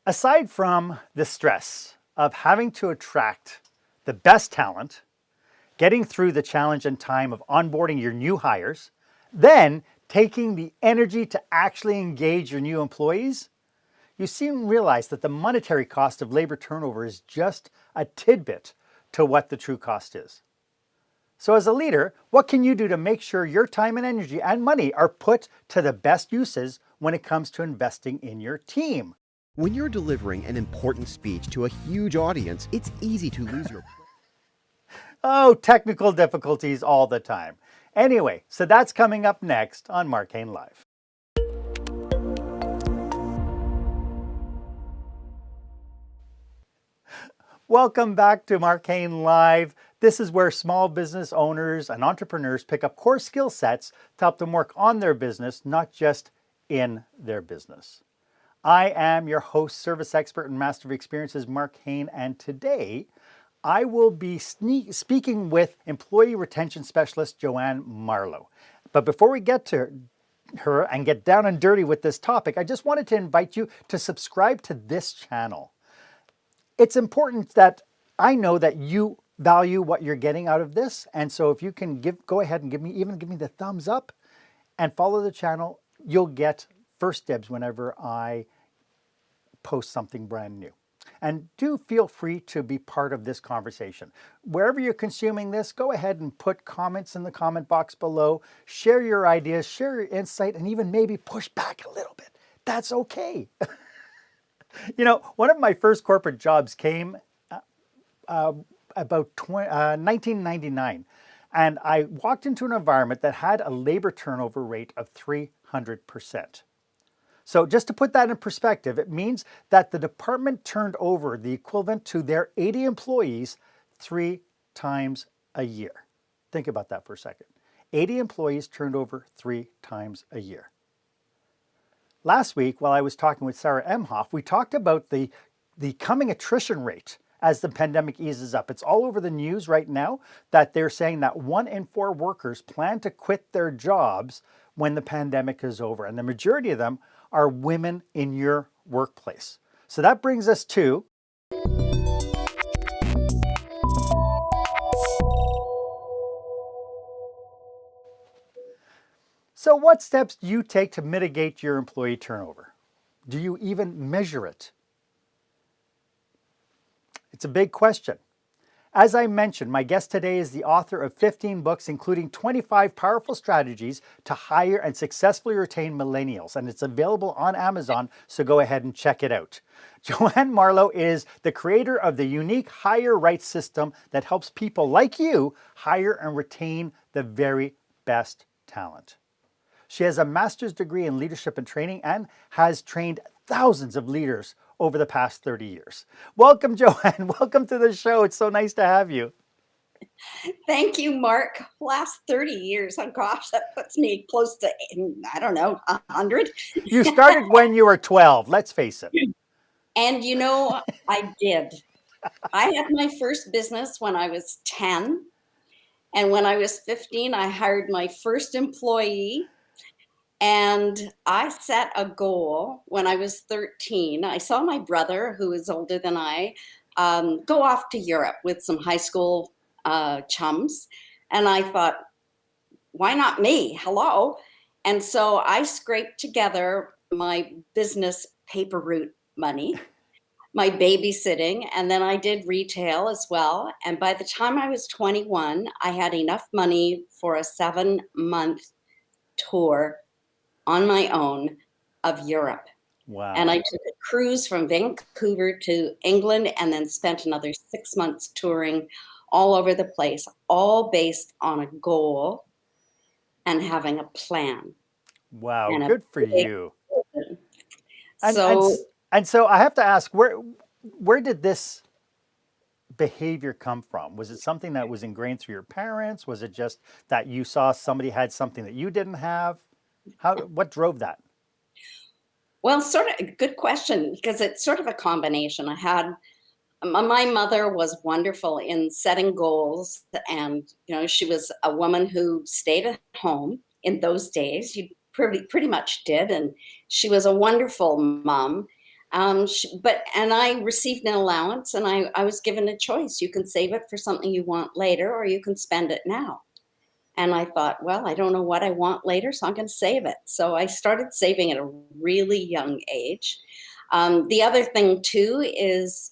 Aside from the stress of having to attract the best talent, getting through the challenge and time of onboarding your new hires, then taking the energy to actually engage your new employees, you soon realize that the monetary cost of labor turnover is just a tidbit to what the true cost is. So as a leader, what can you do to make sure your time and energy and money are put to the best uses when it comes to investing in your team? When you're delivering an important speech to a huge audience, it's easy to lose your... Oh, technical difficulties all the time. Anyway, so that's coming up next on Marc Haine Live. Welcome back to Marc Haine Live. This is where small business owners and entrepreneurs pick up core skill sets to help them work on their business, not just in their business. I am your host, service expert, and master of experiences, Marc Haine, and today I will be speaking with employee retention specialist JoAnne Marlow. But before we get to her and get down and dirty with this topic, I just wanted to invite you to subscribe to this channel. It's important that I know that you value what you're getting out of this, and so if you can go ahead and give me the thumbs up and follow the channel, you'll get first dibs whenever I post something brand new. And do feel free to be part of this conversation. Wherever you're consuming this, go ahead and put comments in the comment box below. Share your ideas, share your insight, and even maybe push back a little bit. That's okay. You know, one of my first corporate jobs came about 1999. And I walked into an environment that had a labor turnover rate of 300%. So just to put that in perspective, it means that the department turned over the equivalent to their 80 employees 3 times a year. Think about that for a second. 80 employees turned over 3 times a year. Last week, while I was talking with Sarah Emhoff, we talked about the coming attrition rate as the pandemic eases up. It's all over the news right now that they're saying that 1 in 4 workers plan to quit their jobs when the pandemic is over. And the majority of them are women in your workplace. So that brings us to so what steps do you take to mitigate your employee turnover? Do you even measure it? It's a big question. As I mentioned, my guest today is the author of 15 books, including 25 powerful strategies to hire and successfully retain millennials, and it's available on Amazon, so go ahead and check it out. JoAnne Marlow is the creator of the unique hire right system that helps people like you hire and retain the very best talent. She has a master's degree in leadership and training and has trained thousands of leaders over the past 30 years. Welcome, JoAnne. Welcome to the show. It's so nice to have you. Thank you, Marc. Last 30 years. Oh gosh, that puts me close to, I don't know, 100. You started when you were 12, let's face it. And you know, I did. I had my first business when I was 10. And when I was 15, I hired my first employee. And I set a goal when I was 13. I saw my brother, who is older than I, go off to Europe with some high school chums. And I thought, why not me? Hello. And so I scraped together my business paper route money, my babysitting, and then I did retail as well. And by the time I was 21, I had enough money for a 7-month tour on my own of Europe. Wow. And I took a cruise from Vancouver to England and then spent another 6 months touring all over the place, all based on a goal and having a plan. Wow, And good for you. So, and so I have to ask, where did this behavior come from? Was it something that was ingrained through your parents? Was it just that you saw somebody had something that you didn't have? What drove that? well, sort of a good question, because it's sort of a combination. My mother was wonderful in setting goals, and she was a woman who stayed at home in those days. You pretty much did, and she was a wonderful mom. And I received an allowance, and I was given a choice. You can save it for something you want later, or you can spend it now. And I thought, well, I don't know what I want later, so I'm going to save it. So I started saving at a really young age. The other thing too is,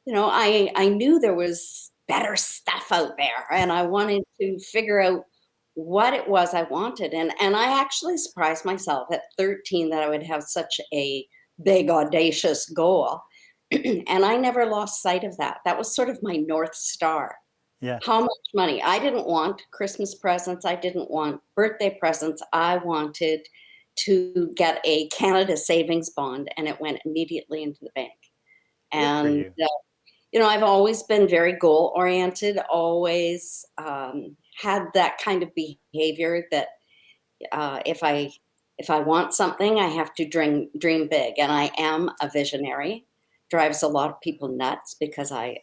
I knew there was better stuff out there, and I wanted to figure out what it was I wanted. And I actually surprised myself at 13 that I would have such a big, audacious goal. And I never lost sight of that. That was sort of my North Star. Yeah, How much money? I didn't want Christmas presents. I didn't want birthday presents. I wanted to get a Canada savings bond, and it went immediately into the bank. good for And you. I've always been very goal oriented, always had that kind of behavior that if I want something, I have to dream big, and I am a visionary. Drives a lot of people nuts because I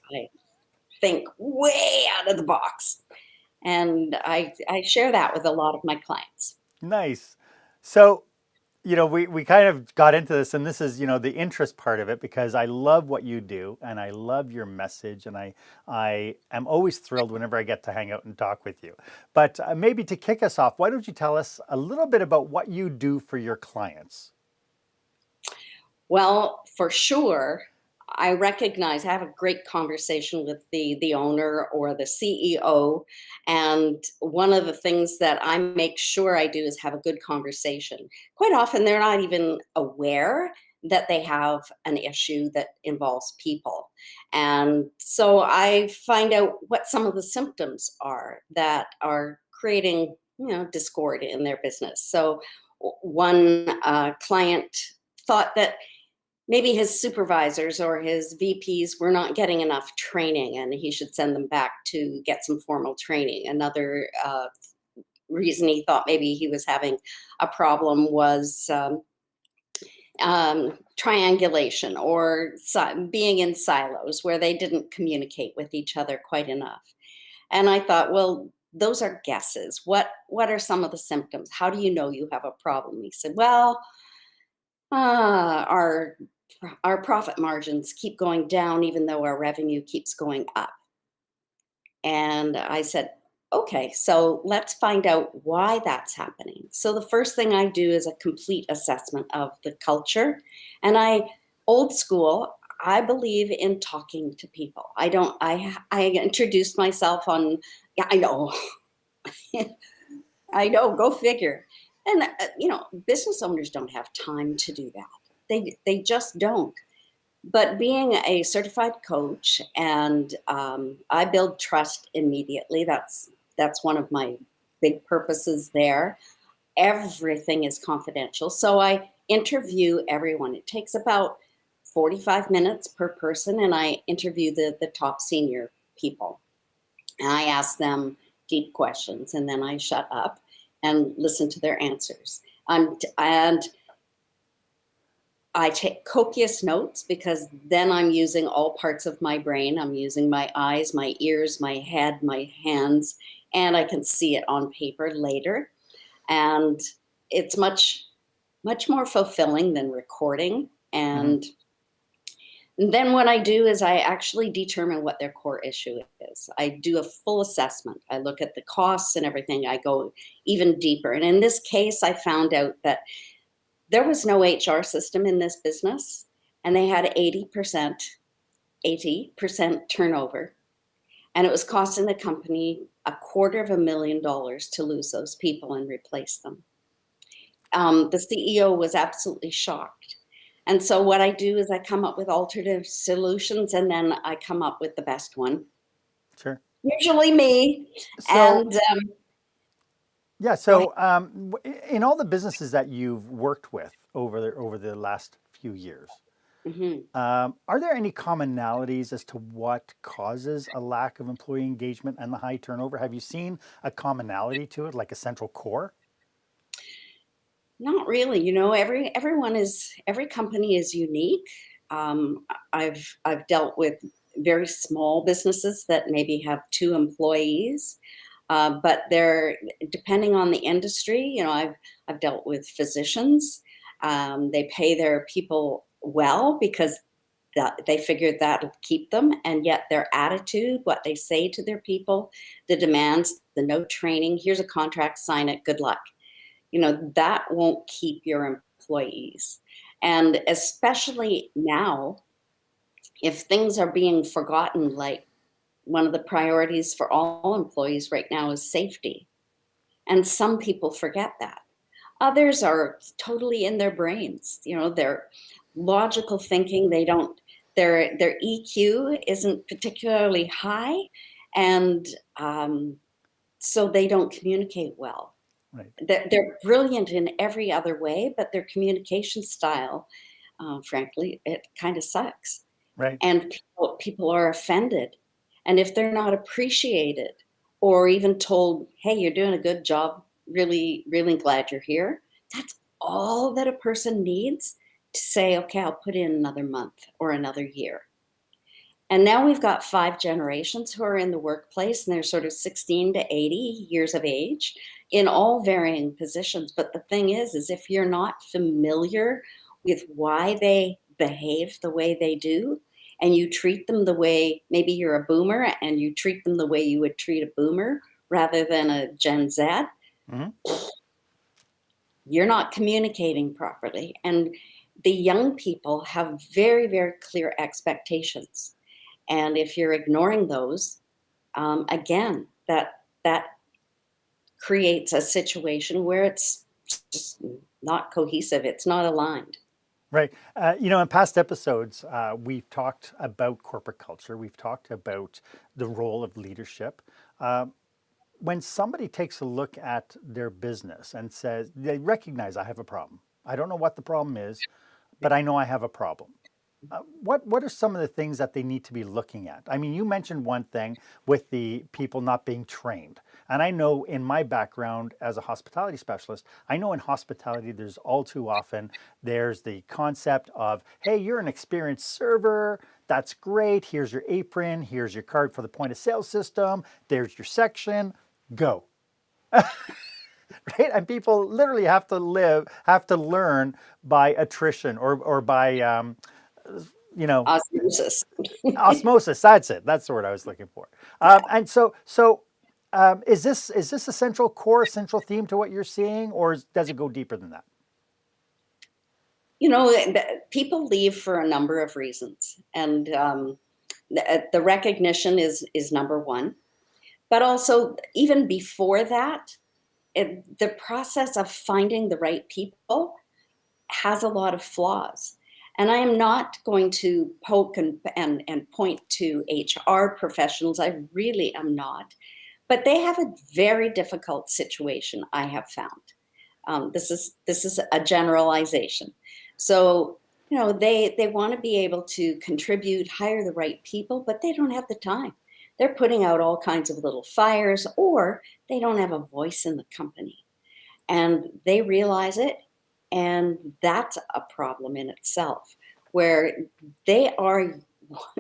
think way out of the box, and I share that with a lot of my clients. Nice. So, we kind of got into this, and this is, the interest part of it, because I love what you do and I love your message, and I am always thrilled whenever I get to hang out and talk with you. But maybe to kick us off, why don't you tell us a little bit about what you do for your clients? Well, for sure, I recognize, I have a great conversation with the owner or the CEO. And one of the things that I make sure I do is have a good conversation. Quite often, they're not even aware that they have an issue that involves people. And so I find out what some of the symptoms are that are creating, discord in their business. So one client thought that maybe his supervisors or his VPs were not getting enough training and he should send them back to get some formal training. Another reason he thought maybe he was having a problem was triangulation or being in silos where they didn't communicate with each other quite enough. And I thought, well, those are guesses. What are some of the symptoms? How do you know you have a problem? He said, well, our profit margins keep going down even though our revenue keeps going up. And I said, okay, so let's find out why that's happening. So the first thing I do is a complete assessment of the culture. And old school, I believe in talking to people. I introduced myself on, yeah, I know, I know, go figure. And, business owners don't have time to do that. They just don't. But being a certified coach, and I build trust immediately. That's one of my big purposes there. Everything is confidential. So I interview everyone. It takes about 45 minutes per person, and I interview the top senior people. And I ask them deep questions, and then I shut up and listen to their answers. And I take copious notes because then I'm using all parts of my brain. I'm using my eyes, my ears, my head, my hands, and I can see it on paper later. And it's much, much more fulfilling than recording. Hmm. And then what I do is I actually determine what their core issue is. I do a full assessment. I look at the costs and everything. I go even deeper. And in this case, I found out that there was no HR system in this business, and they had 80% turnover. And it was costing the company $250,000 to lose those people and replace them. The CEO was absolutely shocked. And so what I do is I come up with alternative solutions, and then I come up with the best one. Sure. Usually me. So, And yeah, go ahead. so in all the businesses that you've worked with over the last few years, Mhm. are there any commonalities as to what causes a lack of employee engagement and the high turnover? Have you seen a commonality to it, like a central core? Not really. Every company is unique. I've dealt with very small businesses that maybe have two employees, but they're depending on the industry. I've dealt with physicians. They pay their people well because they figure that'll keep them, and yet their attitude, what they say to their people, the demands, the no training, here's a contract, sign it, good luck. That won't keep your employees. And especially now, if things are being forgotten, like one of the priorities for all employees right now is safety. And some people forget that. Others are totally in their brains, their logical thinking, their EQ isn't particularly high, and so they don't communicate well. Right. They're brilliant in every other way, but their communication style, frankly, it kind of sucks. Right. And people are offended. And if they're not appreciated or even told, hey, you're doing a good job, really, really glad you're here, that's all that a person needs to say, okay, I'll put in another month or another year. And now we've got 5 generations who are in the workplace, and they're sort of 16 to 80 years of age in all varying positions. But the thing is if you're not familiar with why they behave the way they do, and you treat them the way, maybe you're a boomer and you treat them the way you would treat a boomer rather than a Gen Z, Hmm. you're not communicating properly. And the young people have very, very clear expectations. And if you're ignoring those, again, that creates a situation where it's just not cohesive. It's not aligned. Right. In past episodes, we've talked about corporate culture. We've talked about the role of leadership. When somebody takes a look at their business and says, they recognize I have a problem. I don't know what the problem is, but I know I have a problem. What are some of the things that they need to be looking at? I mean, you mentioned one thing with the people not being trained. And I know in my background as a hospitality specialist, I know in hospitality, there's all too often, there's the concept of, hey, you're an experienced server. That's great. Here's your apron. Here's your card for the point of sale system. There's your section. Go. Right? And people literally have to learn by attrition or by, Osmosis. osmosis. That's it. That's the word I was looking for. And is this a central theme to what you're seeing, or does it go deeper than that? People leave for a number of reasons, and the recognition is number one. But also, even before that, the process of finding the right people has a lot of flaws. And I am not going to poke and point to HR professionals. I really am not. But they have a very difficult situation, I have found. This is a generalization. So, they want to be able to contribute, hire the right people, but they don't have the time. They're putting out all kinds of little fires, or they don't have a voice in the company. And they realize it, and that's a problem in itself, where they are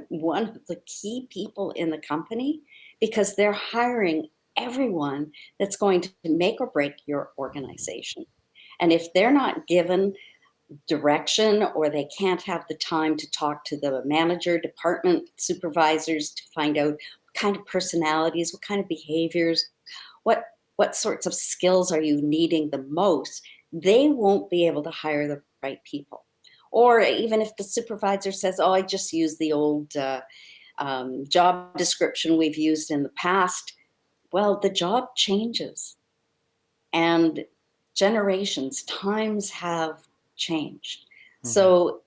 one of the key people in the company because they're hiring everyone that's going to make or break your organization. And if they're not given direction, or they can't have the time to talk to the manager, department supervisors to find out what kind of personalities, what kind of behaviors, what sorts of skills are you needing the most, they won't be able to hire the right people. Or even if the supervisor says, oh, I just use the old job description we've used in the past. Well, the job changes, and times have changed. Mm-hmm. So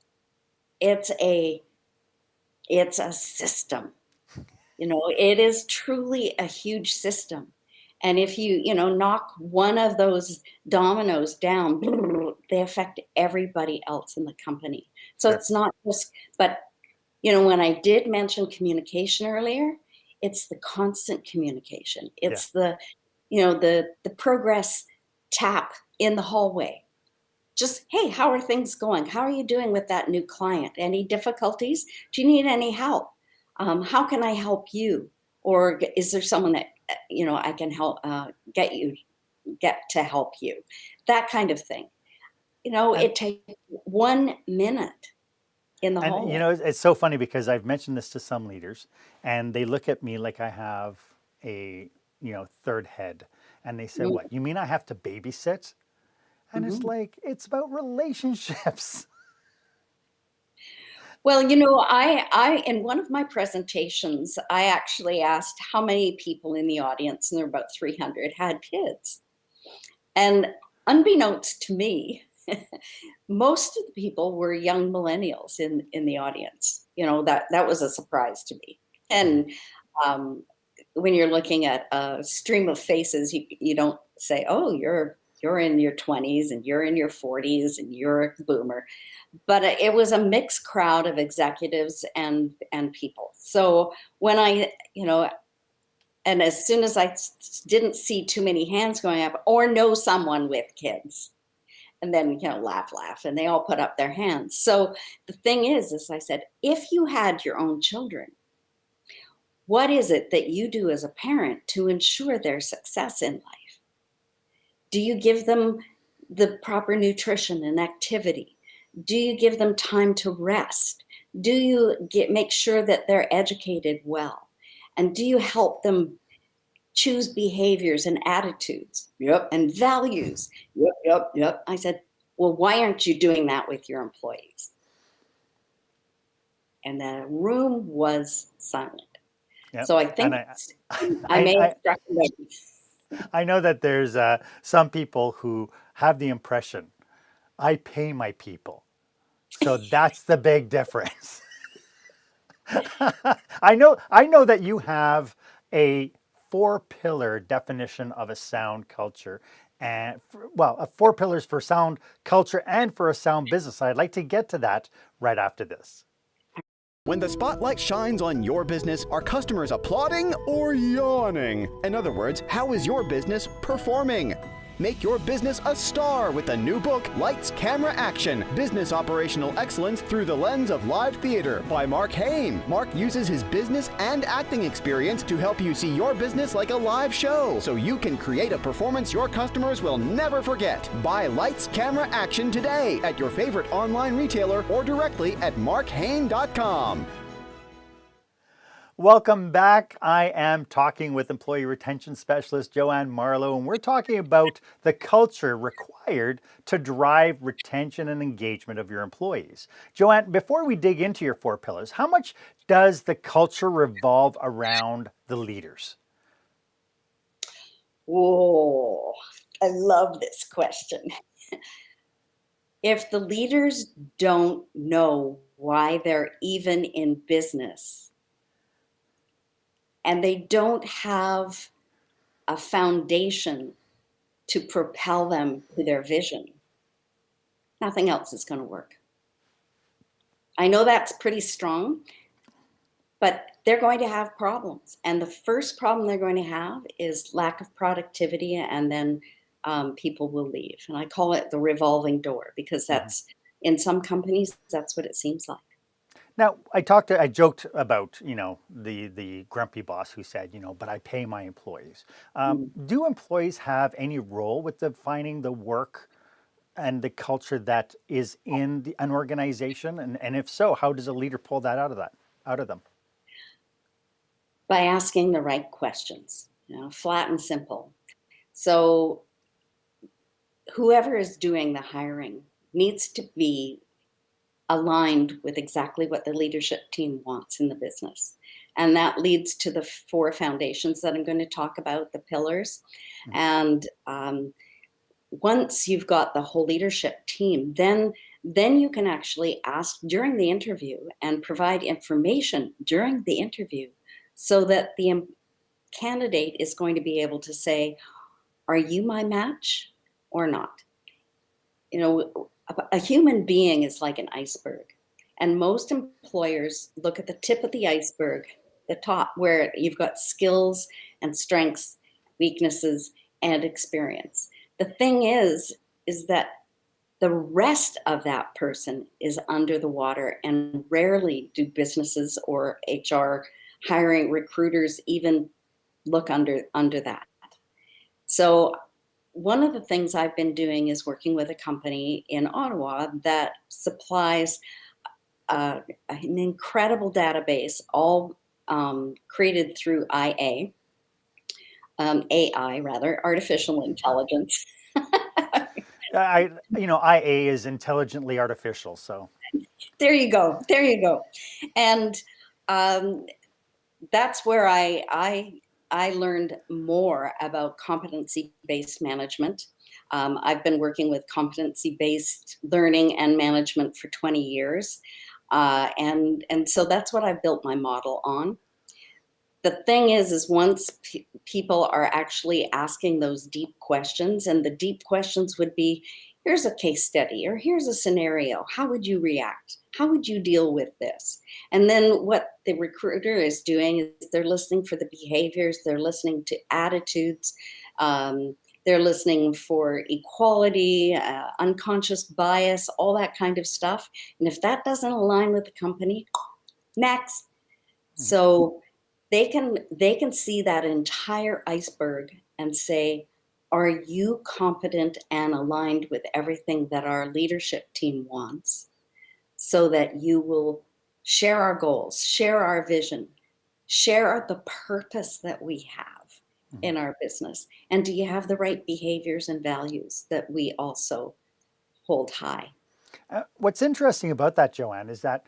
it's a system. It is truly a huge system. And if you knock one of those dominoes down, they affect everybody else in the company. So Sure. it's not just, but when I did mention communication earlier, it's the constant communication. Yeah. It's the progress tap in the hallway. Just, hey, how are things going? How are you doing with that new client? Any difficulties? Do you need any help? How can I help you? Or is there someone that I can help get to help you? That kind of thing. And It takes 1 minute in the And hallway. it's so funny because I've mentioned this to some leaders, and they look at me like I have a third head, and they say, "What? You mean I have to babysit?" And it's Mm-hmm. like it's about relationships. Well, I in one of my presentations, I actually asked how many people in the audience, and there were about 300, had kids. And unbeknownst to me, most of the people were young millennials in the audience. That was a surprise to me. And um, when you're looking at a stream of faces, you don't say, "Oh, you're in your 20s and you're in your 40s and you're a boomer." But it was a mixed crowd of executives and people. So when and as soon as didn't see too many hands going up or know someone with kids, and then laugh, and they all put up their hands. So the thing is I said, if you had your own children, what is it that you do as a parent to ensure their success in life? Do you give them the proper nutrition and activity? Do you give them time to rest? Do you make sure that they're educated well? And do you help them choose behaviors and attitudes? Yep. And values? Yep, yep, yep. I said, well, why aren't you doing that with your employees? And the room was silent. Yep. So I And think I I, may have I, struck a note. I know that there's some people who have the impression I pay my people, so that's the big difference. I know that you have a four-pillar definition of a sound culture, and four pillars for sound culture and for a sound business. I'd like to get to that right after this. When the spotlight shines on your business, are customers applauding or yawning? In other words, how is your business performing? Make your business a star with the new book, Lights, Camera, Action, Business Operational Excellence Through the Lens of Live Theater by Marc Haine. Marc uses his business and acting experience to help you see your business like a live show so you can create a performance your customers will never forget. Buy Lights, Camera, Action today at your favorite online retailer or directly at marchaine.com. Welcome back. I am talking with employee retention specialist JoAnne Marlow, and we're talking about the culture required to drive retention and engagement of your employees. JoAnne, before we dig into your four pillars, how much does the culture revolve around the leaders? Whoa, I love this question. If the leaders don't know why they're even in business and they don't have a foundation to propel them to their vision, nothing else is going to work. I know that's pretty strong, but they're going to have problems. And the first problem they're going to have is lack of productivity, and then people will leave. And I call it the revolving door because Mhm. that's in some companies, that's what it seems like. Now, I joked about, the grumpy boss who said, but I pay my employees. Mm. Do employees have any role with defining the work and the culture that is in an organization? And if so, how does a leader pull that out of them? By asking the right questions, flat and simple. So whoever is doing the hiring needs to be aligned with exactly what the leadership team wants in the business. And that leads to the four foundations that I'm going to talk about, the pillars. Mhm. And once you've got the whole leadership team, then you can actually ask during the interview and provide information during the interview so that the candidate is going to be able to say, are you my match or not? A human being is like an iceberg, and most employers look at the tip of the iceberg, the top, where you've got skills and strengths, weaknesses, and experience. The thing is that the rest of that person is under the water, and rarely do businesses or HR hiring recruiters even look under that. So one of the things I've been doing is working with a company in Ottawa that supplies an incredible database, all created through AI rather, artificial intelligence. IA is intelligently artificial, so. There you go. There you go. And um, that's where I learned more about competency-based management. I've been working with competency-based learning and management for 20 years. And so that's what I've built my model on. The thing is once people are actually asking those deep questions, and the deep questions would be, here's a case study, or here's a scenario. How would you react? How would you deal with this? And then what the recruiter is doing is they're listening for the behaviors, they're listening to attitudes, they're listening for equality, unconscious bias, all that kind of stuff. And if that doesn't align with the company, next. So they can see that entire iceberg and say, are you competent and aligned with everything that our leadership team wants, so that you will share our goals, share our vision, share the purpose that we have in our business, and do you have the right behaviors and values that we also hold high? What's interesting about that, JoAnne, is that,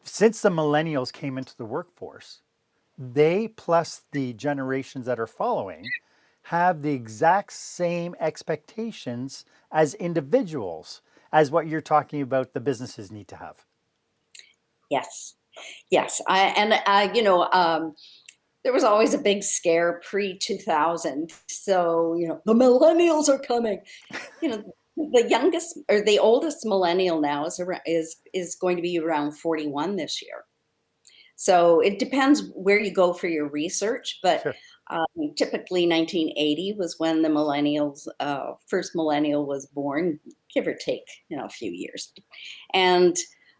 since the millennials came into the workforce, they plus the generations that are following have the exact same expectations as individuals as what you're talking about the businesses need to have. Yes, yes. There was always a big scare pre-2000. So, the millennials are coming. The youngest or the oldest millennial now is going to be around 41 this year. So it depends where you go for your research, but Sure. typically 1980 was when the millennials, first millennial was born, give or take, a few years. And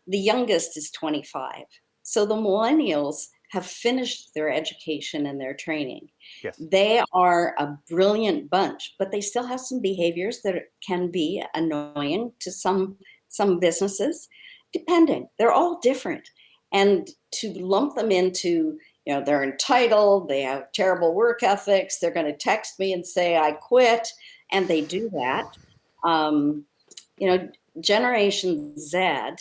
the youngest is 25. So the millennials have finished their education and their training. Yes. They are a brilliant bunch, but they still have some behaviors that can be annoying to some businesses, depending. They're all different. And to lump them into, they're entitled, they have terrible work ethics, they're going to text me and say, I quit, and they do that. Generation Z,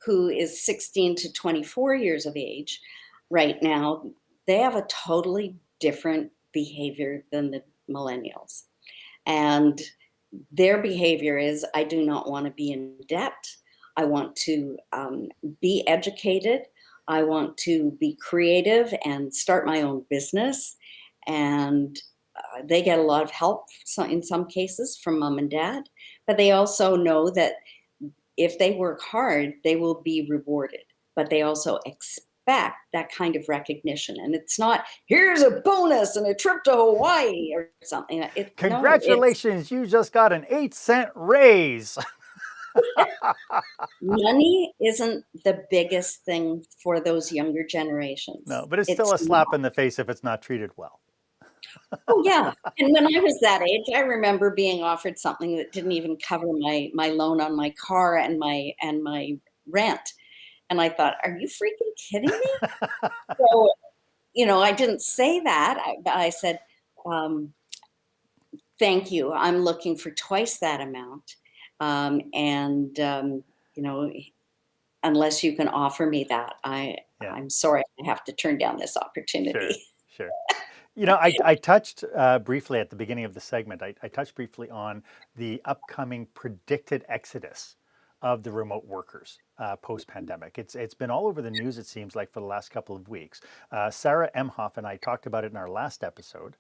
who is 16 to 24 years of age right now, they have a totally different behavior than the millennials. And their behavior is, I do not want to be in debt. I want to be educated. I want to be creative and start my own business. And they get a lot of help in some cases from mom and dad, but they also know that if they work hard, they will be rewarded. But they also expect that kind of recognition. And it's not, here's a bonus and a trip to Hawaii or something. Congratulations, you just got an 8-cent raise. Money isn't the biggest thing for those younger generations. No, but it's still a slap in the face if it's not treated well. Oh yeah. And when I was that age, I remember being offered something that didn't even cover my loan on my car and my rent. And I thought, are you freaking kidding me? So, I didn't say that. I said, thank you. I'm looking for twice that amount. Unless you can offer me that, I'm sorry, I have to turn down this opportunity. Sure. I touched briefly at the beginning of the segment, I touched briefly on the upcoming predicted exodus of the remote workers post-pandemic. It's been all over the news, it seems like, for the last couple of weeks. Sarah Emhoff and I talked about it in our last episode,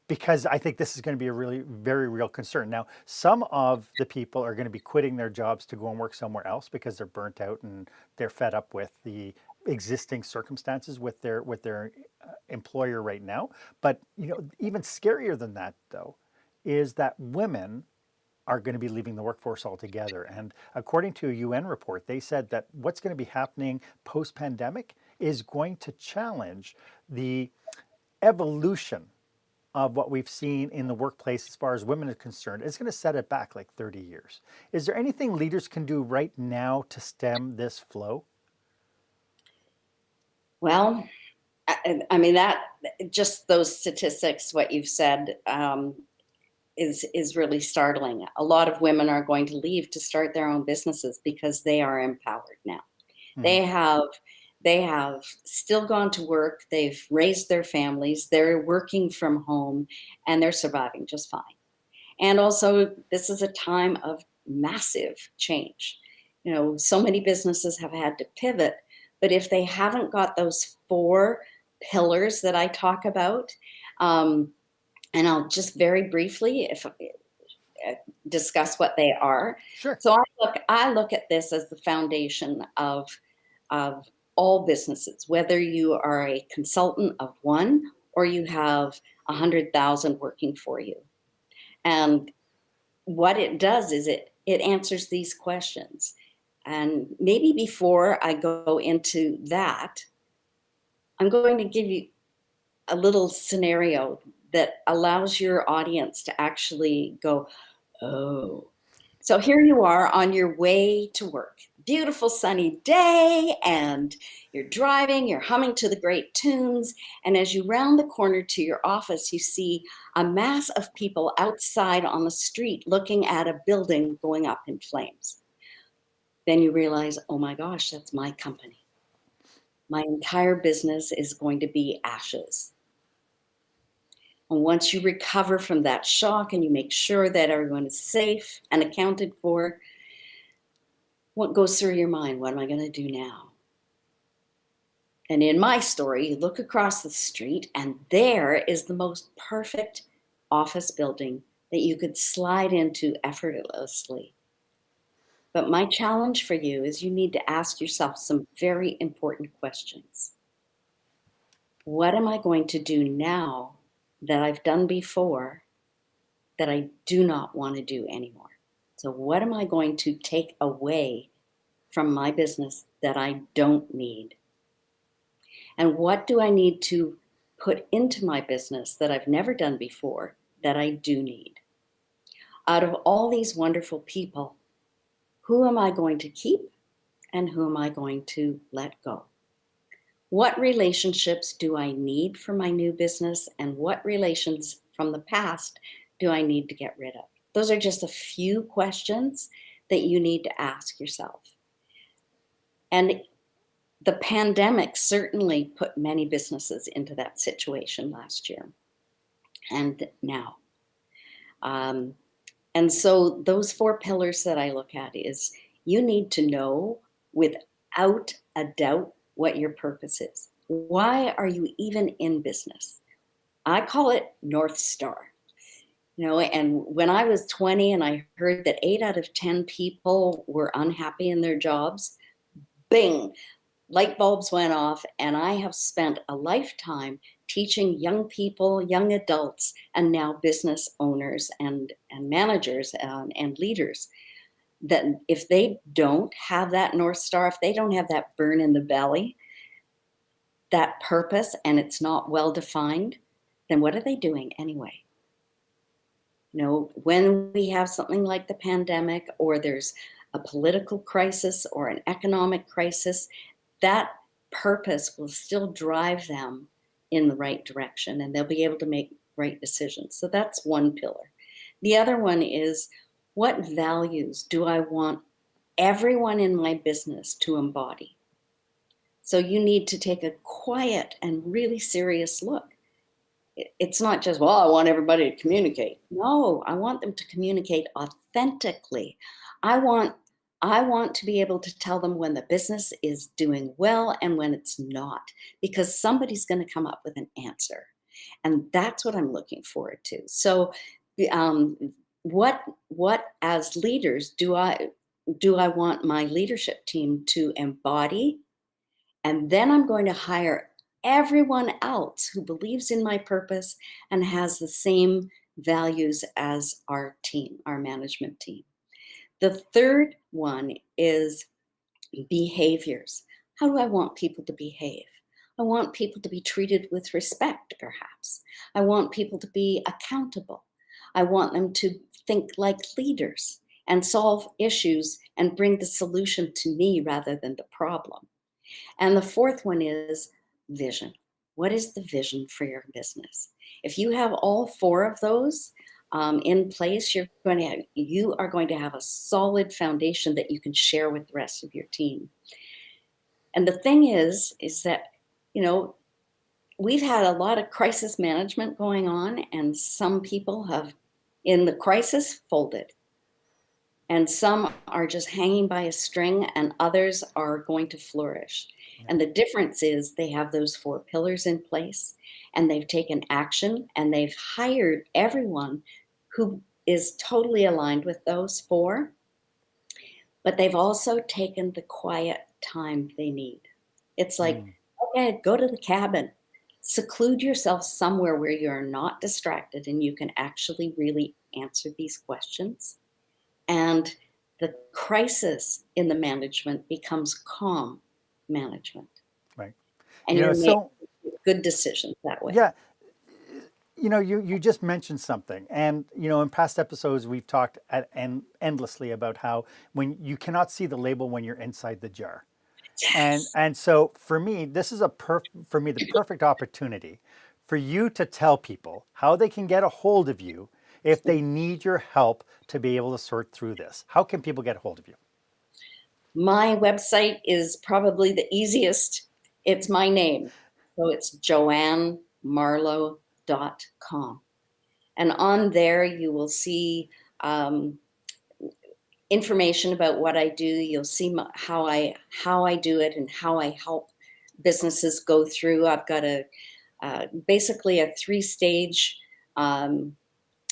because I think this is going to be a really very real concern. Now, some of the people are going to be quitting their jobs to go and work somewhere else because they're burnt out and they're fed up with the existing circumstances with their employer right now. But even scarier than that, though, is that women are going to be leaving the workforce altogether. And according to a UN report, they said that what's going to be happening post-pandemic is going to challenge the evolution of what we've seen in the workplace as far as women are concerned is going to set it back like 30 years. Is there anything leaders can do right now to stem this flow? Well, I mean, that just those statistics, what you've said, is really startling. A lot of women are going to leave to start their own businesses because they are empowered now. Mhm. They have they have still gone to work, they've raised their families, they're working from home, and they're surviving just fine. And also, this is a time of massive change. You know, so many businesses have had to pivot, but if they haven't got those four pillars that I talk about, um, and I'll just very briefly if discuss what they are. Sure. So I look at this as the foundation of all businesses, whether you are a consultant of one or you have 100,000 working for you. And what it does is it answers these questions. And maybe before I go into that, I'm going to give you a little scenario that allows your audience to actually go, oh. So here you are on your way to work. Beautiful sunny day, and you're driving, you're humming to the great tunes. And as you round the corner to your office, you see a mass of people outside on the street looking at a building going up in flames. Then you realize, oh my gosh, that's my company. My entire business is going to be ashes. And once you recover from that shock and you make sure that everyone is safe and accounted for, what goes through your mind? What am I going to do now? And in my story, you look across the street and there is the most perfect office building that you could slide into effortlessly. But my challenge for you is you need to ask yourself some very important questions. What am I going to do now that I've done before that I do not want to do anymore? So, what am I going to take away from my business that I don't need? And what do I need to put into my business that I've never done before that I do need? Out of all these wonderful people, who am I going to keep and who am I going to let go? What relationships do I need for my new business and what relations from the past do I need to get rid of? Those are just a few questions that you need to ask yourself. And the pandemic certainly put many businesses into that situation last year and now. Um, and so those four pillars that I look at is you need to know without a doubt what your purpose is. Why are you even in business? I call it North Star. You know, and when I was 20 and I heard that 8 out of 10 people were unhappy in their jobs, bing, light bulbs went off, and I have spent a lifetime teaching young people, young adults, and now business owners and managers and leaders that if they don't have that North Star, if they don't have that burn in the belly, that purpose, and it's not well defined, then what are they doing anyway? You know, when we have something like the pandemic or there's a political crisis or an economic crisis, that purpose will still drive them in the right direction and they'll be able to make right decisions. So that's one pillar. The other one is what values do I want everyone in my business to embody? So you need to take a quiet and really serious look. It's not just, well, I want everybody to communicate. No, I want them to communicate authentically. I want I want to be able to tell them when the business is doing well and when it's not, because somebody's going to come up with an answer. And that's what I'm looking forward to. So um, what as leaders do I want my leadership team to embody? And then I'm going to hire everyone else who believes in my purpose and has the same values as our team, our management team. The third one is behaviors. How do I want people to behave? I want people to be treated with respect, perhaps. I want people to be accountable. I want them to think like leaders and solve issues and bring the solution to me rather than the problem. And the fourth one is vision. What is the vision for your business? If you have all four of those in place, you are going to have a solid foundation that you can share with the rest of your team. And the thing is that, you know, we've had a lot of crisis management going on, and some people have, in the crisis, folded. And some are just hanging by a string, and others are going to flourish. And the difference is they have those four pillars in place, and they've taken action, and they've hired everyone who is totally aligned with those four, but they've also taken the quiet time they need. It's like, okay, go to the cabin, seclude yourself somewhere where you're not distracted and you can actually really answer these questions. And the crisis in the management becomes calm management. Right. And You know, you're making so good decisions that way. yeah, you know, you just mentioned something, and you know, in past episodes we've talked endlessly about how when you cannot see the label when you're inside the jar. Yes. And so for me, this is for me the perfect opportunity for you to tell people how they can get a hold of you if they need your help to be able to sort through this. How can people get a hold of you? My website is probably the easiest. It's my name. So it's JoAnneMarlow.com. And on there, you will see information about what I do. You'll see how I do it and how I help businesses go through. I've got basically a 3-stage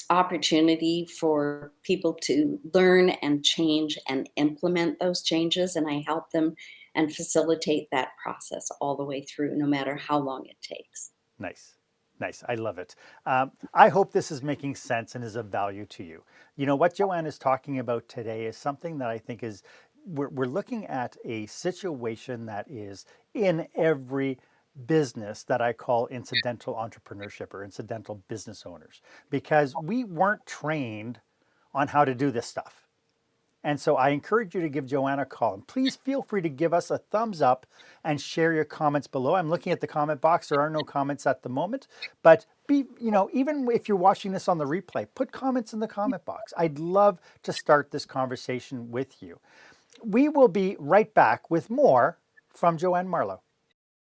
opportunity for people to learn and change and implement those changes, and I help them and facilitate that process all the way through, no matter how long it takes. Nice. Nice. I love it. I hope this is making sense and is of value to you. You know, what JoAnne is talking about today is something that I think is, we're looking at a situation that is in every business that I call incidental entrepreneurship or incidental business owners, because we weren't trained on how to do this stuff. And so I encourage you to give JoAnne a call. And please feel free to give us a thumbs up and share your comments below. I'm looking at the comment box. There are no comments at the moment. But you know, even if you're watching this on the replay, put comments in the comment box. I'd love to start this conversation with you. We will be right back with more from JoAnne Marlow.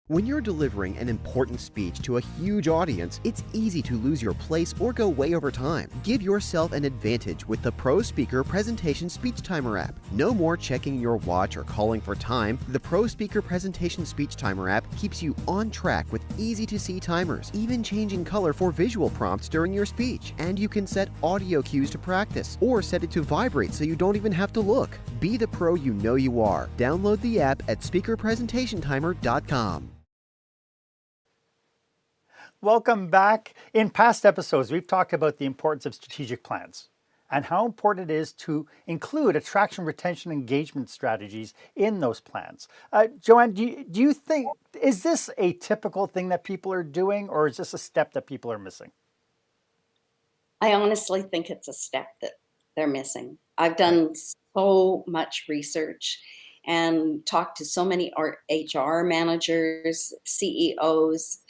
When you're delivering an important speech to a huge audience, it's easy to lose your place or go way over time. Give yourself an advantage with the Pro Speaker Presentation Speech Timer app. No more checking your watch or calling for time. The Pro Speaker Presentation Speech Timer app keeps you on track with easy-to-see timers, even changing color for visual prompts during your speech. And you can set audio cues to practice or set it to vibrate so you don't even have to look. Be the pro you know you are. Download the app at speakerpresentationtimer.com. Welcome back. In past episodes, we've talked about the importance of strategic plans and how important it is to include attraction, retention, engagement strategies in those plans. JoAnne, do you think, is this a typical thing that people are doing, or is this a step that people are missing? I honestly think it's a step that they're missing. I've done so much research and talked to so many HR managers, CEOs,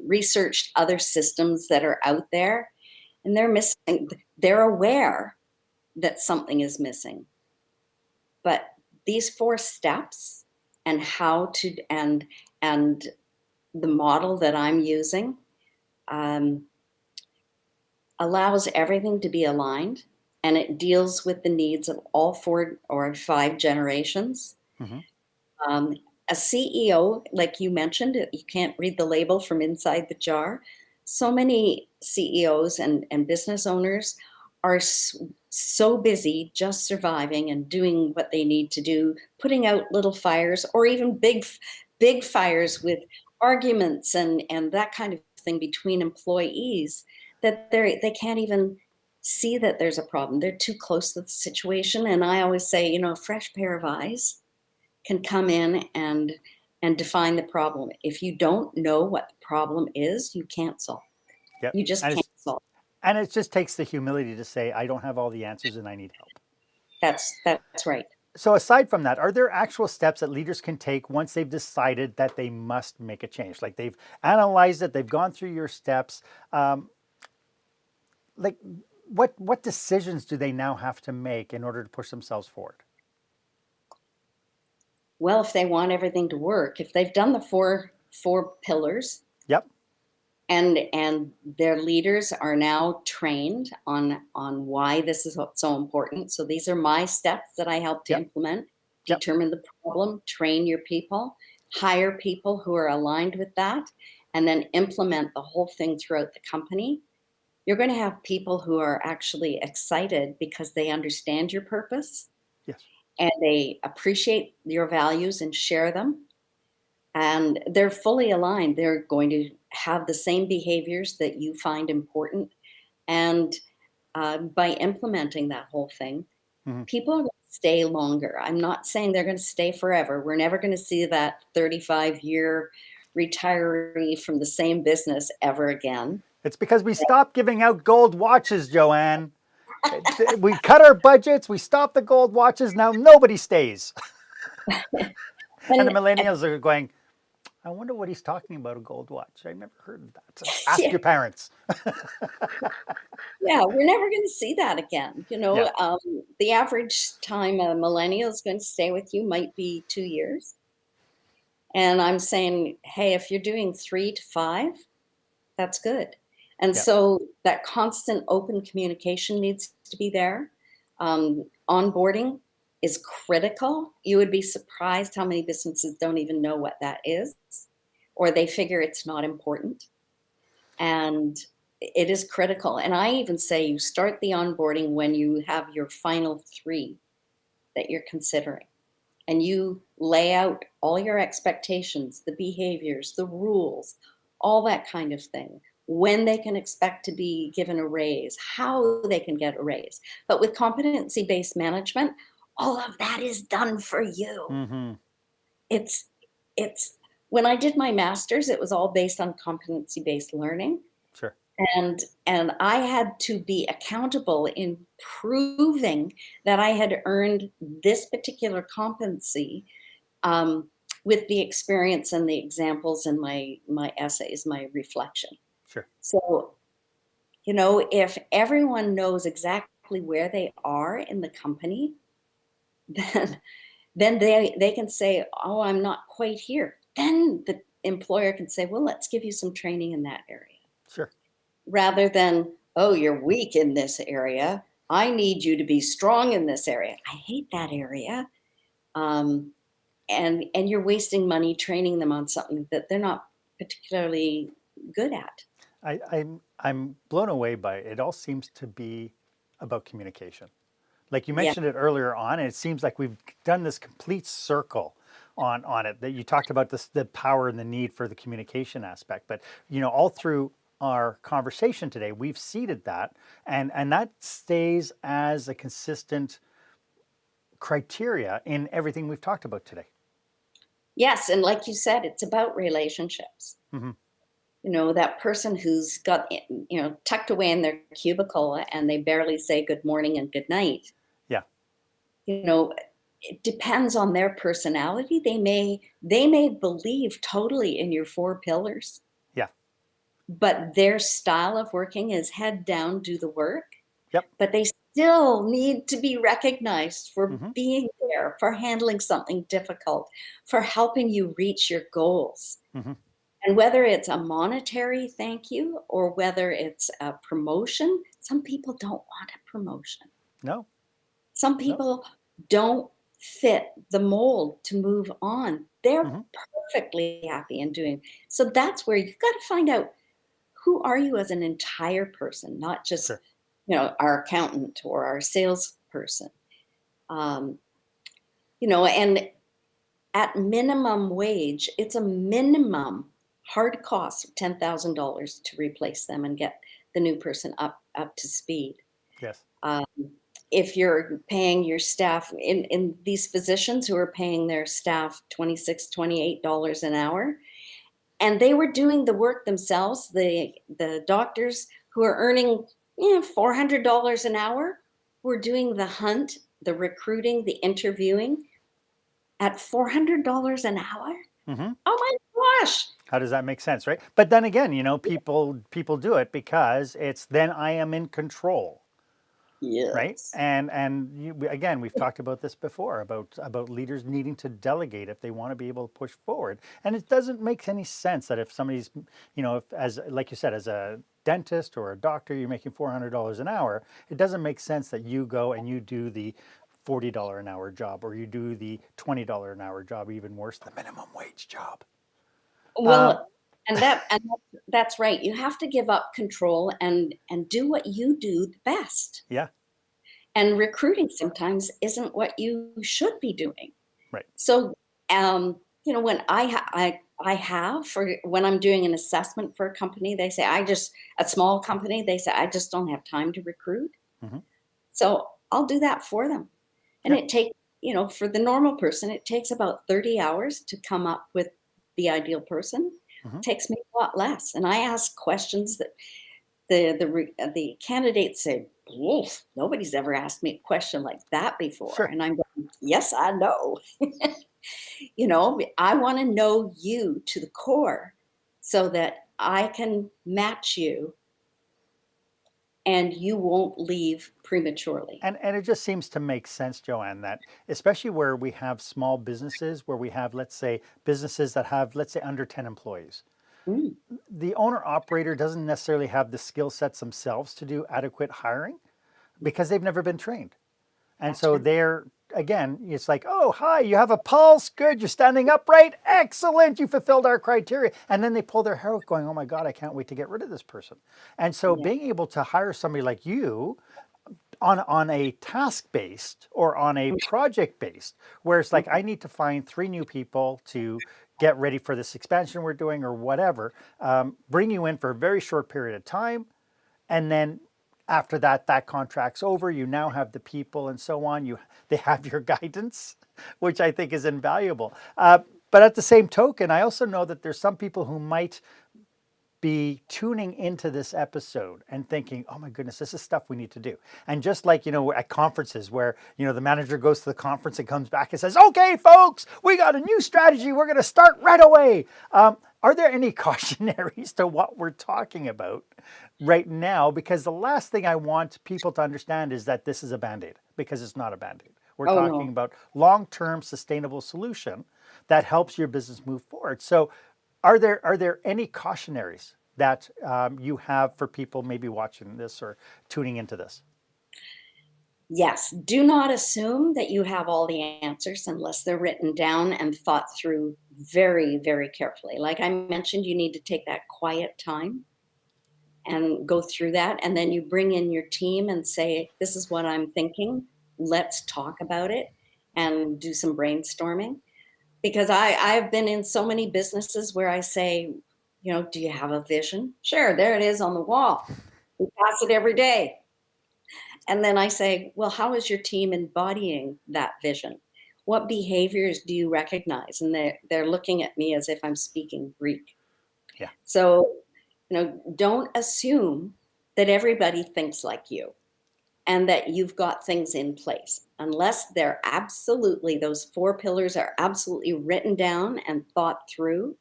researched other systems that are out there, and they're missing. They're aware that something is missing, but these 4 steps and how to and the model that I'm using allows everything to be aligned, and it deals with the needs of all 4 or 5 generations. Mm-hmm. A CEO, like you mentioned, you can't read the label from inside the jar. So many CEOs and business owners are so busy just surviving and doing what they need to do, putting out little fires or even big fires with arguments and that kind of thing between employees, that they can't even see that there's a problem. They're too close to the situation. And I always say, you know, a fresh pair of eyes can come in and and define the problem. If you don't know what the problem is, you can't solve it. Yep. You just can't solve it. And it just takes the humility to say, I don't have all the answers and I need help. That's right. So aside from that, are there actual steps that leaders can take once they've decided that they must make a change? Like they've analyzed it, they've gone through your steps. Like what decisions do they now have to make in order to push themselves forward? Well, if they want everything to work, if they've done the four pillars, Yep. and their leaders are now trained on why this is so important. So these are my steps that I help to Yep. implement. Yep. Determine the problem, train your people, hire people who are aligned with that, and then implement the whole thing throughout the company. You're going to have people who are actually excited because they understand your purpose Yes. and they appreciate your values and share them. And they're fully aligned. They're going to have the same behaviors that you find important. And by implementing that whole thing, Mm-hmm. people are going to stay longer. I'm not saying they're going to stay forever. We're never going to see that 35-year retiree from the same business ever again. It's because we stopped giving out gold watches, JoAnne. We cut our budgets, we stopped the gold watches, now nobody stays. And the millennials are going, I wonder what he's talking about, a gold watch. I never heard of that. Ask your parents. Yeah, we're never going to see that again. Yeah. The average time a millennial is going to stay with you might be 2 years. And I'm saying, hey, if you're doing 3 to 5, that's good. And Yeah. so that constant open communication needs to be there. Onboarding is critical. You would be surprised how many businesses don't even know what that is, or they figure it's not important. And it is critical. And I even say you start the onboarding when you have your final 3 that you're considering. And you lay out all your expectations, the behaviors, the rules, all that kind of thing. When they can expect to be given a raise, how they can get a raise. But with competency-based management, all of that is done for you. Mm-hmm. It's when I did my master's, it was all based on competency-based learning. Sure. And I had to be accountable in proving that I had earned this particular competency with the experience and the examples and my essays, my reflection. Sure. So, if everyone knows exactly where they are in the company, then they can say, oh, I'm not quite here. Then the employer can say, well, let's give you some training in that area. Sure. Rather than, oh, you're weak in this area. I need you to be strong in this area. I hate that area. And you're wasting money training them on something that they're not particularly good at. I'm blown away by it. It all seems to be about communication. Like you mentioned it earlier on, and it seems like we've done this complete circle on it. That you talked about the power and the need for the communication aspect. But all through our conversation today, we've seeded that, and that stays as a consistent criteria in everything we've talked about today. Yes, and like you said, it's about relationships. Mm-hmm. That person who's got, tucked away in their cubicle and they barely say good morning and good night. Yeah. It depends on their personality. They may believe totally in your 4 pillars. Yeah. But their style of working is head down, do the work. Yep. But they still need to be recognized for Mm-hmm. being there, for handling something difficult, for helping you reach your goals. Mm-hmm. And whether it's a monetary thank you or whether it's a promotion, some people don't want a promotion. No. Some people don't fit the mold to move on. They're perfectly happy in doing. So that's where you've got to find out, who are you as an entire person, not just, our accountant or our salesperson. And at minimum wage, it's a minimum hard cost of $10,000 to replace them and get the new person up to speed. Yes. if you're paying your staff in these physicians who are paying their staff $26, $28 an hour, and they were doing the work themselves, the doctors who are earning $400 an hour were doing the hunt, the recruiting, the interviewing at $400 an hour. Mm-hmm. Oh my gosh. How does that make sense, right? But then again, people do it because it's then I am in control, right? Yes. Again, we've talked about this before about leaders needing to delegate if they want to be able to push forward. And it doesn't make any sense that if somebody's, if, as like you said, as a dentist or a doctor, you're making $400 an hour, it doesn't make sense that you go and you do the $40 an hour job, or you do the $20 an hour job, even worse, the minimum wage job. Well, that's right. You have to give up control and do what you do the best. Yeah. And recruiting sometimes isn't what you should be doing. Right. So, when I have for when I'm doing an assessment for a company, they say a small company, they say I just don't have time to recruit. Mm-hmm. So I'll do that for them. And Yeah. it takes, for the normal person, it takes about 30 hours to come up with the ideal person. Mm-hmm. It takes me a lot less. And I ask questions that the candidates say, "Oof, nobody's ever asked me a question like that before." Sure. And I'm going, "Yes, I know." I want to know you to the core so that I can match you and you won't leave prematurely. And it just seems to make sense, JoAnne, that especially where we have small businesses, where we have, let's say, businesses that have, let's say, under 10 employees, Mm, the owner operator doesn't necessarily have the skill sets themselves to do adequate hiring because they've never been trained. And that's so right. they're, again, it's like, oh, hi, you have a pulse. Good. You're standing upright. Excellent. You fulfilled our criteria. And then they pull their hair out going, oh my God, I can't wait to get rid of this person. And so Yeah. being able to hire somebody like you on a task based or on a project based, where it's like, I need to find 3 new people to get ready for this expansion we're doing or whatever, bring you in for a very short period of time. And then after that, that contract's over. You now have the people and so on. They have your guidance, which I think is invaluable. But at the same token, I also know that there's some people who might be tuning into this episode and thinking, oh my goodness, this is stuff we need to do. And just like, at conferences where, the manager goes to the conference and comes back and says, okay, folks, we got a new strategy. We're going to start right away. Are there any cautionaries to what we're talking about right now? Because the last thing I want people to understand is that this is a Band-Aid, because it's not a Band-Aid. We're Oh talking no. about long-term sustainable solution that helps your business move forward. So are there any cautionaries that you have for people maybe watching this or tuning into this? Yes, do not assume that you have all the answers unless they're written down and thought through very, very carefully. Like I mentioned, you need to take that quiet time and go through that. And then you bring in your team and say, this is what I'm thinking. Let's talk about it and do some brainstorming. Because I've been in so many businesses where I say, do you have a vision? Sure, there it is on the wall. We pass it every day. And then I say, well, how is your team embodying that vision? What behaviors do you recognize? And they're looking at me as if I'm speaking Greek. Yeah. So, don't assume that everybody thinks like you and that you've got things in place unless those 4 pillars are absolutely written down and thought through.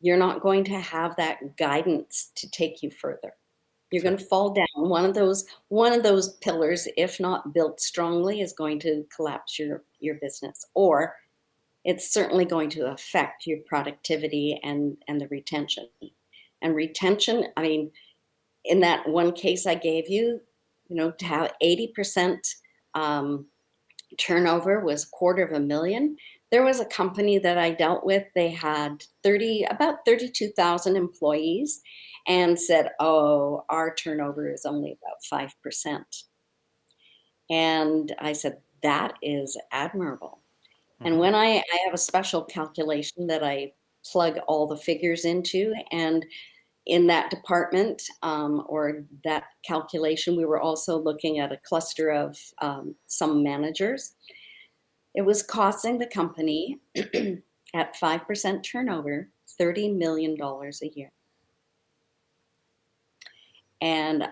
You're not going to have that guidance to take you further. You're Sure. going to fall down. One of those pillars, if not built strongly, is going to collapse your business, or it's certainly going to affect your productivity and the retention. And retention, I mean, in that one case I gave you, to have 80% turnover was $250,000. There was a company that I dealt with. They had about 32,000 employees, and said, "Oh, our turnover is only about 5%." And I said, "That is admirable." And Mm-hmm. when I have a special calculation that I plug all the figures into, and in that department or that calculation, we were also looking at a cluster of some managers. It was costing the company at 5% turnover, $30 million a year. And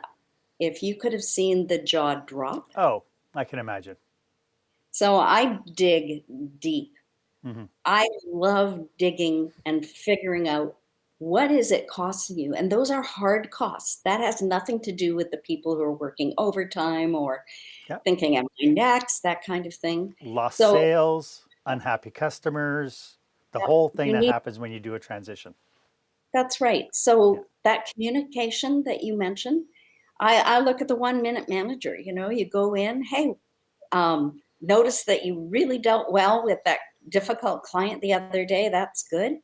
if you could have seen the jaw drop. Oh, I can imagine. So I dig deep. Mm-hmm. I love digging and figuring out what is it costing you? And those are hard costs. That has nothing to do with the people who are working overtime or Yeah. thinking, am I next? That kind of thing. Lost So sales, unhappy customers, the whole thing you that need, happens when you do a transition. that's right. Yeah. So that communication that you mentioned, I look at the 1-minute manager, you go in, hey, notice that you really dealt well with that difficult client the other day. That's good.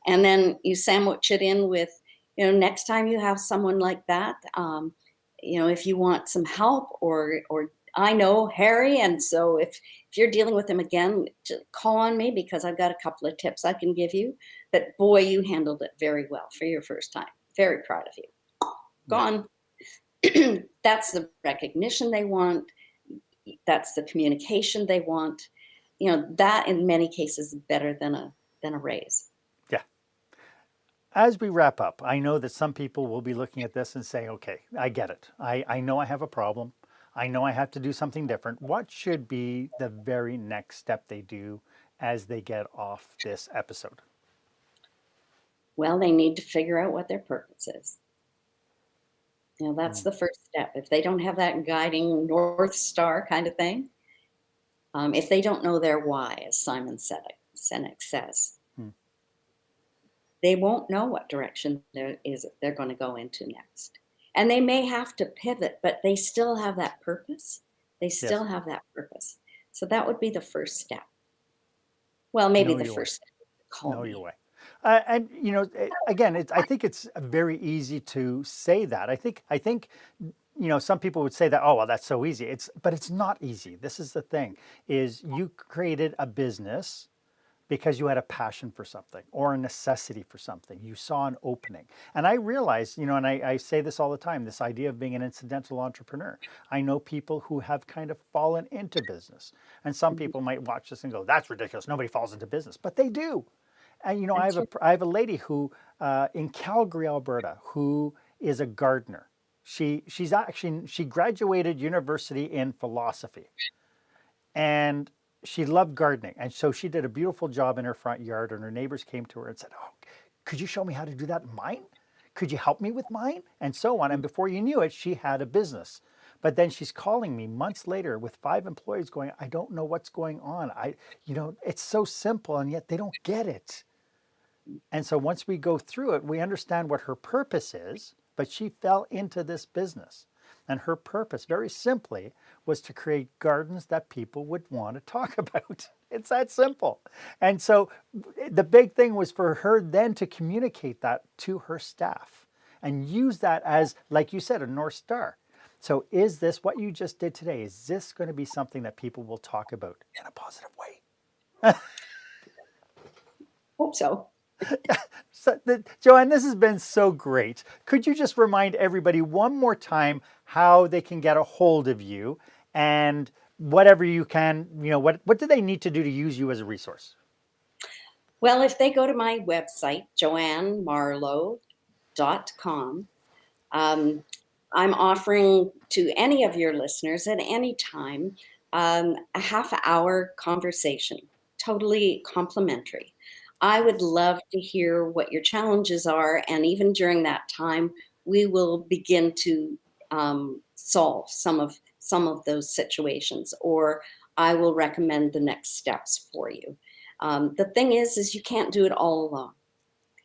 And then you sandwich it in with, next time you have someone like that, if you want some help or I know Harry, and so if you're dealing with him again, call on me because I've got a couple of tips I can give you. But boy, you handled it very well for your first time. Very proud of you. Gone. That's the recognition they want. That's the communication they want. That in many cases is better than a raise. Yeah. As we wrap up, I know that some people will be looking at this and saying, okay, I get it. I know I have a problem. I know I have to do something different. What should be the very next step they do as they get off this episode? Well, they need to figure out what their purpose is. That's the first step. If they don't have that guiding North Star kind of thing, if they don't know their why, as Simon Sinek says, they won't know what direction they're going to go into next. And they may have to pivot, but they still have that purpose. They still have that purpose. So that would be the first step. Well, maybe the first step is to call Know me. your way. And again, I think it's very easy to say that. I think some people would say that, oh well, that's so easy. But it's not easy. This is the thing: is you created a business because you had a passion for something or a necessity for something. You saw an opening. And I realize, and I say this all the time, this idea of being an incidental entrepreneur. I know people who have kind of fallen into business. And some people might watch this and go, that's ridiculous. Nobody falls into business. But they do. And I have a lady who in Calgary, Alberta, who is a gardener. She graduated university in philosophy, and she loved gardening. And so she did a beautiful job in her front yard, and her neighbors came to her and said, oh, could you show me how to do that in mine? Could you help me with mine? And so on. And before you knew it, she had a business. But then she's calling me months later with 5 employees going, I don't know what's going on. It's so simple, and yet they don't get it. And so once we go through it, we understand what her purpose is, but she fell into this business. And her purpose, very simply, was to create gardens that people would want to talk about. It's that simple. And so the big thing was for her then to communicate that to her staff and use that as, like you said, a North Star. So is this, what you just did today, is this going to be something that people will talk about in a positive way? Hope so. So, JoAnne, this has been so great. Could you just remind everybody one more time how they can get a hold of you and whatever you can, what do they need to do to use you as a resource? Well, if they go to my website, JoAnneMarlow.com, I'm offering to any of your listeners at any time a half-hour conversation, totally complimentary. I would love to hear what your challenges are, and even during that time, we will begin to solve some of those situations, or I will recommend the next steps for you. The thing is you can't do it all alone,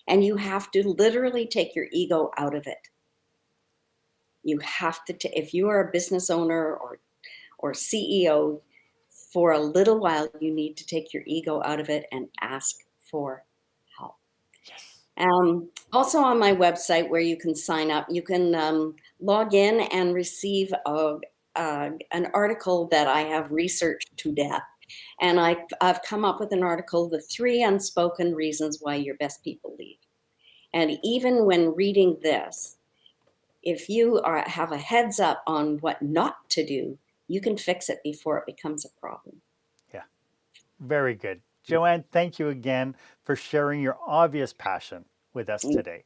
and you have to literally take your ego out of it. You have to, if you are a business owner or CEO, for a little while, you need to take your ego out of it and ask for help. Yes. Also on my website where you can sign up, you can log in and receive an article that I have researched to death. And I've come up with an article, The 3 Unspoken Reasons Why Your Best People Leave. And even when reading this, if you have a heads up on what not to do, you can fix it before it becomes a problem. Yeah, very good. JoAnne, thank you again for sharing your obvious passion with us today.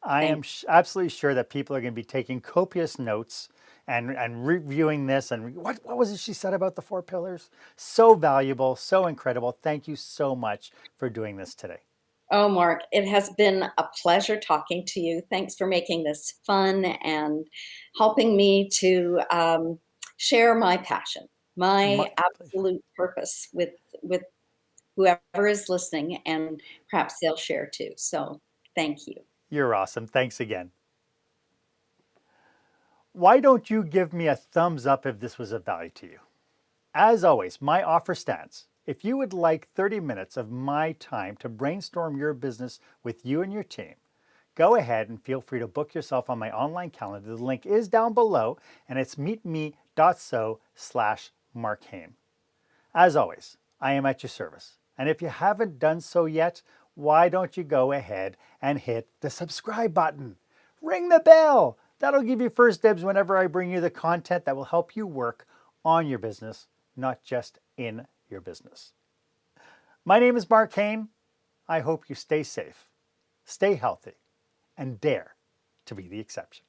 I am Thank absolutely sure that people are going to be taking copious notes and reviewing this. And what was it she said about the 4 pillars? So valuable, so incredible. Thank you so much for doing this today. Oh, Mark, it has been a pleasure talking to you. Thanks for making this fun and helping me to share my passion, My my pleasure. absolute purpose with whoever is listening, and perhaps they'll share too. So thank you. You're awesome. Thanks again. Why don't you give me a thumbs up if this was of value to you? As always, my offer stands. If you would like 30 minutes of my time to brainstorm your business with you and your team, go ahead and feel free to book yourself on my online calendar. The link is down below and it's meetme.so/Marc Haine. As always, I am at your service. And if you haven't done so yet, why don't you go ahead and hit the subscribe button? Ring the bell. That'll give you first dibs whenever I bring you the content that will help you work on your business, not just in your business. My name is Marc Haine. I hope you stay safe, stay healthy, and dare to be the exception.